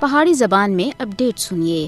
پہاڑی زبان میں اپڈیٹ سنیے۔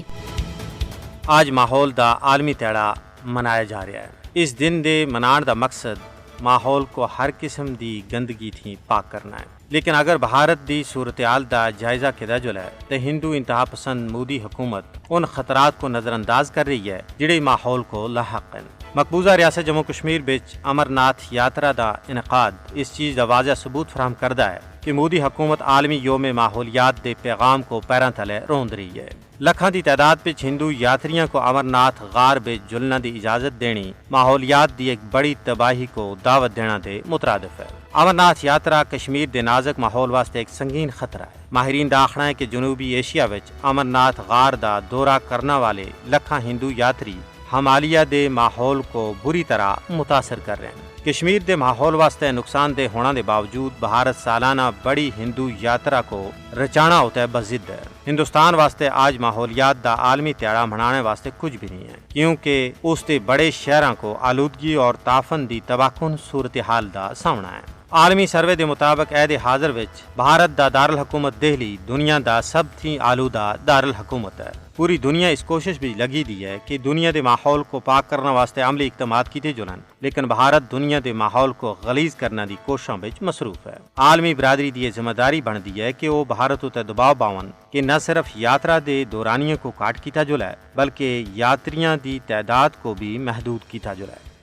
آج ماحول دا عالمی تہاڑا منایا جا رہا ہے۔ اس دن دے منان دا مقصد ماحول کو ہر قسم دی گندگی تھی پاک کرنا ہے۔ لیکن اگر بھارت دی صورتحال دا جائزہ کیا جائے تو ہندو انتہا پسند مودی حکومت ان خطرات کو نظر انداز کر رہی ہے جڑے ماحول کو لاحق ہیں۔ مقبوضہ ریاست جموں کشمیر بچ امرناتھ یاترا دا انعقاد اس چیز دا واضح ثبوت فراہم کردا ہے کہ مودی حکومت عالمی یوم ماحولیات دے پیغام کو پیراں تھلے روند رہی ہے۔ لکھاں دی تعداد وچ ہندو یاتریاں کو امرناتھ غار وچ جلنا دی اجازت دینی ماحولیات دی ایک بڑی تباہی کو دعوت دینا دے مترادف ہے۔ امرناتھ یاترا کشمیر دے نازک ماحول واسطے ایک سنگین خطرہ ہے۔ ماہرین دا آخنا ہے کہ جنوبی ایشیا وچ امرناتھ غار دا دورہ کرنا والے لکھاں ہندو یاتری ہمالیہ دے ماحول کو بری طرح متاثر کر رہے ہیں۔ کشمیر دے ماحول واسطے نقصان دہ ہونے دے باوجود بھارت سالانہ بڑی ہندو یاترا کو رچانا ہوتا ہے بضد ہے۔ ہندوستان واسطے آج ماحولیات دا عالمی تہاڑا منانے واسطے کچھ بھی نہیں ہے، کیونکہ اس دے بڑے شہراں کو آلودگی اور تعفن دی تباہکن صورتحال دا سامنا ہے۔ عالمی سروے دے مطابق عہد حاضر وچ بھارت دا دارالحکومت دہلی دنیا دا سب تھی آلودہ دارالحکومت ہے۔ پوری دنیا اس کوشش بھی لگی دی ہے کہ دنیا دے ماحول کو پاک کرنے واسطے عملی اقدامات کیتے جلن، لیکن بھارت دنیا دے ماحول کو غلیظ کرنے دی کوششاں وچ مصروف ہے۔ عالمی برادری دی ذمہ داری بن دی ہے کہ وہ بھارت اتے دباؤ پاون کہ نہ صرف یاترا دے دورانیے کو کاٹ کیتا جلائے بلکہ یاتریاں دی تعداد کو بھی محدود کیتا جلائے۔